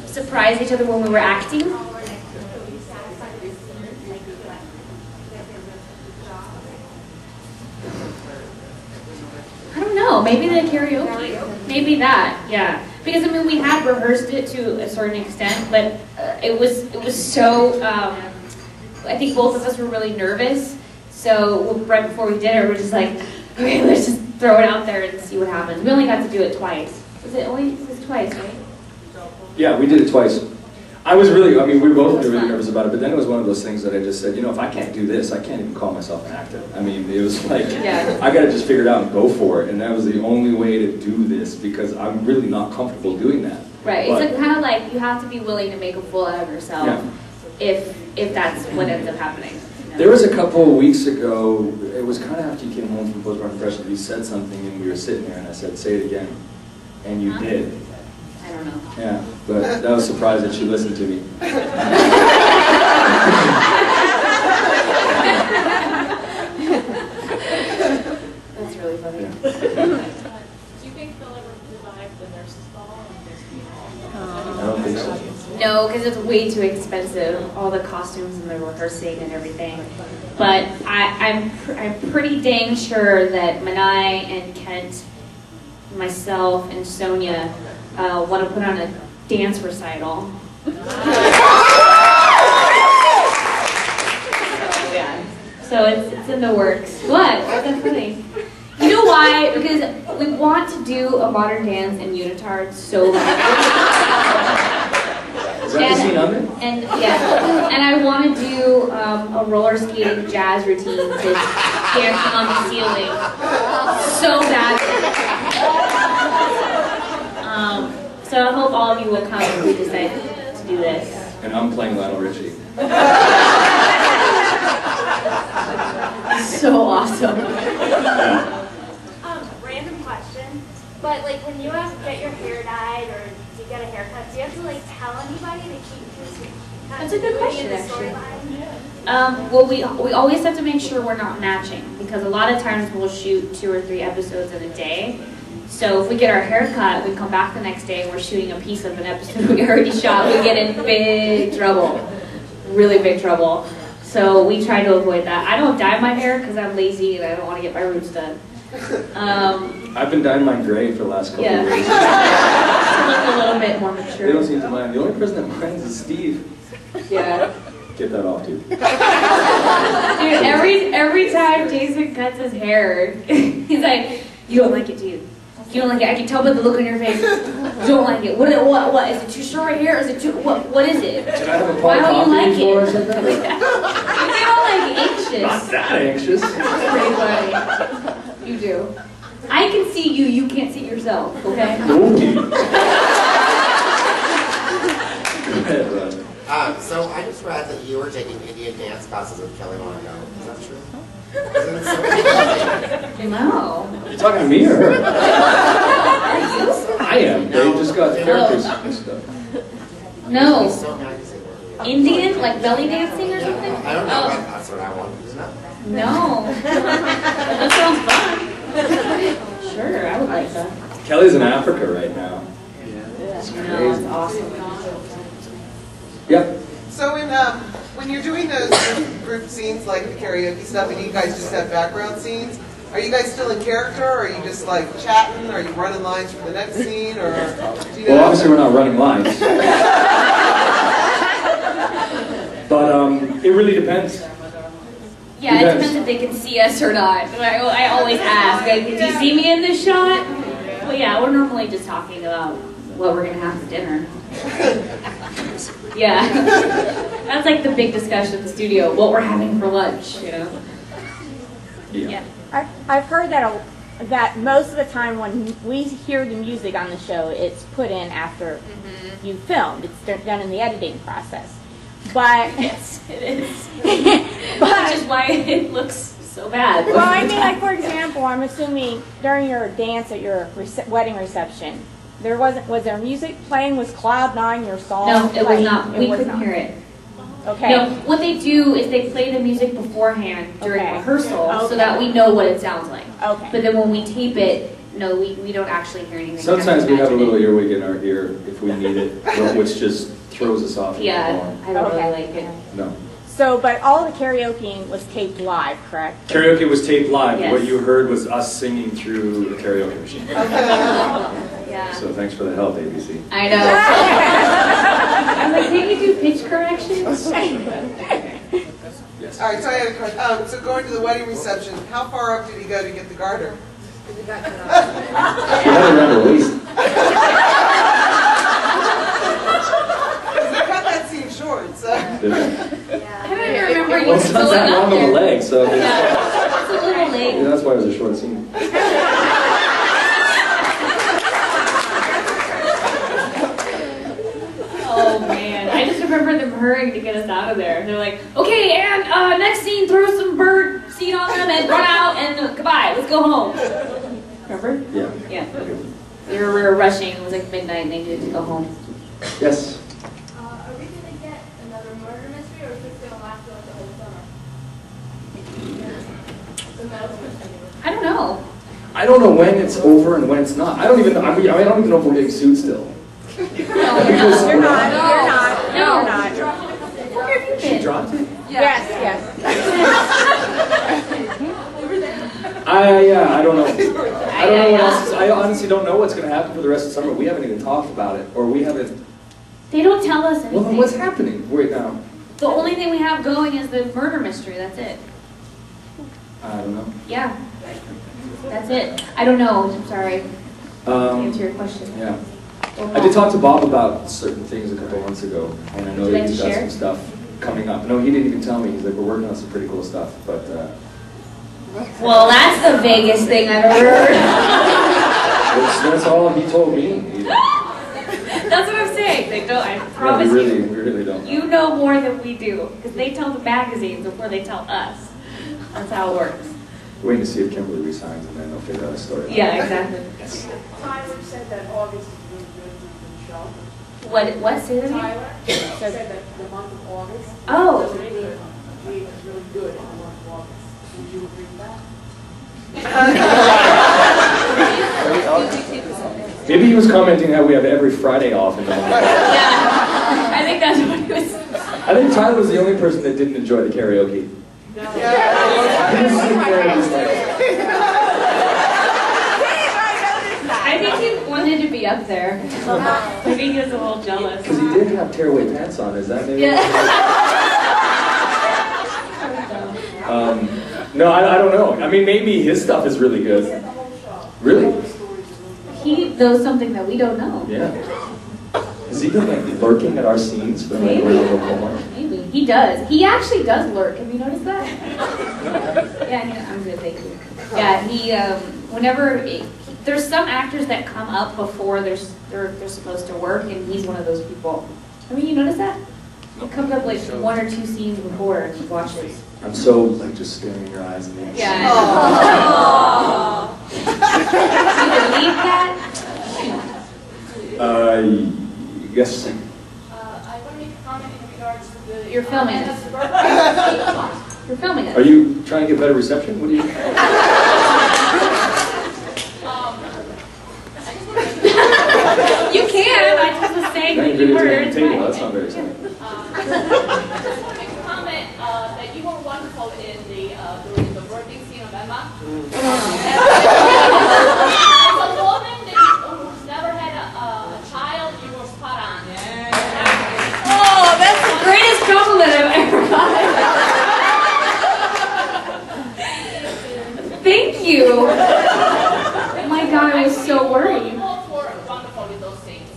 surprise each other when we were acting? I don't know, maybe the karaoke, maybe that, yeah. Because I mean, we had rehearsed it to a certain extent, but it was so, I think both of us were really nervous, so right before we did it, we're just like, okay, let's just throw it out there and see what happens. We only got to do it twice. It was twice, right? Yeah, we did it twice. I was really, I mean, we were both really nervous about it, but then it was one of those things that I just said, you know, if I can't do this, I can't even call myself an actor. I mean, it was like, I got to just figure it out and go for it, and that was the only way to do this, because I'm really not comfortable doing that. Right, but, it's like, kind of like you have to be willing to make a fool out of yourself if that's what ends up happening. You know? There was a couple of weeks ago, it was kind of after you came home from Postpartum Depression, you said something and we were sitting there and I said, say it again, and you did. I don't know. Yeah, but I was surprised that she listened to me. That's really funny. Yeah. Do you think they'll ever revive the nurse's ball? I don't think so. No, because it's way too expensive, all the costumes and the rehearsing and everything. But I'm pretty dang sure that Manai and Kent, myself and Sonia want to put on a dance recital. So it's in the works. What? What's that funny? You know why? Because we want to do a modern dance in unitard so bad. Is that the scene of it? And yeah, and I want to do a roller skating jazz routine to dancing on the ceiling so badly. So I hope all of you will come if we decide to do this. And I'm playing Lionel Richie. So awesome. Random question, but like when you have to get your hair dyed or you get a haircut, do you have to like tell anybody to keep this? That's a good question, actually. Well, we always have to make sure we're not matching, because a lot of times we'll shoot 2 or 3 episodes in a day. So if we get our hair cut, we come back the next day and we're shooting a piece of an episode we already shot, we get in big trouble. Really big trouble. So we try to avoid that. I don't dye my hair because I'm lazy and I don't want to get my roots done. I've been dyeing mine gray for the last couple of years. To look a little bit more mature. They don't seem to mind. The only person that minds is Steve. Yeah. Get that off, dude. Dude, every time Jason cuts his hair, he's like, "You don't like it, do you? You don't like it? I can tell by the look on your face. You don't like it. What? Is it too short right here? Or is it too? What is it? Should I have a Why don't you like it?" or something? You're all like anxious. Not that anxious. That's pretty funny. You do. I can see you. You can't see yourself. Okay. Okay. Go ahead, Rod. So I just read that you were taking Indian dance classes with Kelly Monaco. Is that true? Isn't it so confusing? No. Are you talking to me or her? Are you? I am. They just got the characters mixed up. No. So magazine. Indian, like belly dancing or something? I don't know. That's what I wanted to know. No. That sounds fun. Sure, I would like that. Kelly's in Africa right now. It's crazy. That's awesome. Yep. So when you're doing those group scenes like the karaoke stuff and you guys just have background scenes, are you guys still in character, or are you just like chatting? Are you running lines for the next scene, or do you know? Well, obviously we're not running lines. But it really depends. Yeah, it depends if they can see us or not. I always ask, like, did you see me in this shot? Well, yeah, we're normally just talking about what we're going to have for dinner. Yeah. That's like the big discussion in the studio, what we're having for lunch, you know? Yeah. I've heard that most of the time when we hear the music on the show, it's put in after you filmed. It's done in the editing process. But yes, it is. Which is why it looks so bad. Well, I mean, like, for example, I'm assuming during your dance at your wedding reception, was there music playing? Was Cloud9 your song? No, it was not. We couldn't hear it. Okay. No, what they do is they play the music beforehand during rehearsal so that we know what it sounds like. Okay. But then when we tape it, no, we don't actually hear anything. Sometimes we have a little earwig in our ear if we need it, which just throws us off. Yeah, I don't Okay. really like it. No. So, but all the karaokeing was taped live, correct? Karaoke was taped live. Yes. What you heard was us singing through the karaoke machine. Yeah. So thanks for the help, ABC. I know. I'm like, can't you do pitch corrections? Yes. All right, so I had a question. So going to the wedding reception, how far up did he go to get the garter? You had it around the waist. Because they cut that scene short, so. I don't even remember you Well, it's not going that up long of there. a leg, so Yeah, it's a little leg. yeah, that's why it was a short scene. Oh man, I just remember them hurrying to get us out of there. They're like, okay, and next scene, throw some bird seed on them and run out and goodbye, let's go home. Remember? Yeah. Yeah. Okay. We were rushing, it was like midnight and they needed to go home. Yes. Are we gonna get another murder mystery, or is this gonna last throughout the whole summer? The metal mystery. I don't know. I don't know when it's over and when it's not. I don't even know. I mean, I don't even know if we're getting sued still. You're not. You're not. You're not. Where have you She been? dropped it? Yes. I don't know. I don't know what else. I honestly don't know what's going to happen for the rest of the summer. We haven't even talked about it, or we haven't. They don't tell us anything. Well, then what's happening right now? The only thing we have going is the murder mystery, that's it. I don't know. Yeah. That's it. I don't know, I'm sorry. To answer your question. Yeah. Well, I did talk to Bob about certain things a couple of months ago, and I know Would you that like he's to got share? some stuff coming up. No, he didn't even tell me. He's like, we're working on some pretty cool stuff, but Well, that's the vaguest thing I've ever heard. that's all he told me. That's what I'm saying. They don't, I Yeah, promise we you. really don't. You know more than we do. Because they tell the magazines before they tell us. That's how it works. Waiting to see if Kimberly resigns, and then they'll figure out a story. Yeah, exactly. Tyler said that August is really good for the show. What? Say that again? Tyler said that the month of August Oh. was really good. He was really good in the month of August. Would you agree with that? Maybe he was commenting how we have every Friday off in the month. Yeah. I think that's what he was. I think Tyler was the only person that didn't enjoy the karaoke. He was sitting there just like, I think he wanted to be up there. I think he was a little jealous. because he did have tearaway pants on. Is that maybe? Yeah. No, I don't know. I mean, maybe his stuff is really good. Really? He knows something that we don't know. Yeah. Has he been like lurking at our scenes for like Maybe. we're not home? Maybe. He does. He actually does lurk. Have you noticed that? Yeah, I'm good, thank you. Yeah, he, there's some actors that come up before they're supposed to work, and he's one of those people. I mean, you notice that? He comes up like 1 or 2 scenes before and he watches. I'm so like just staring in your eyes and being Yeah. You believe that? Yes. I want to make a comment in regards to the... You're filming it. You're filming it. Are you trying to get better reception? What do you? You can. I just was saying Nine that you videos were. on the It's table. fine. That's not very exciting. I just want to make a comment that you were wonderful in during the birthing scene of Emma. As a woman who's never had a child, you were spot on. Oh, that's the greatest compliment I've ever gotten. Thank you. Oh my God, I was so worried. You both were wonderful with those scenes.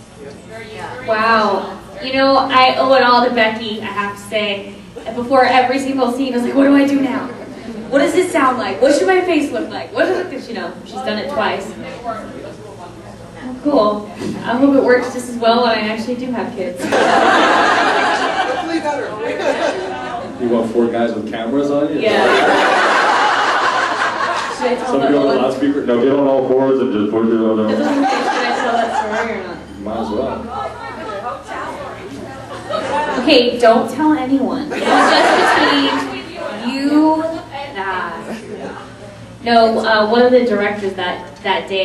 Very Wow. You know, I owe it all to Becky, I have to say. And before every single scene, I was like, what do I do now? What does this sound like? What should my face look like? What is it? Because, you know, she's done it twice. Oh, cool. I hope it works just as well when I actually do have kids. Hopefully better. You want 4 guys with cameras on you? Yeah. Should I tell Somebody on the that? loudspeaker? No, get on all fours and just push it on Should them. I tell that story or not? Might as well. Okay, don't tell anyone. It's just between you and I. No, one of the directors that day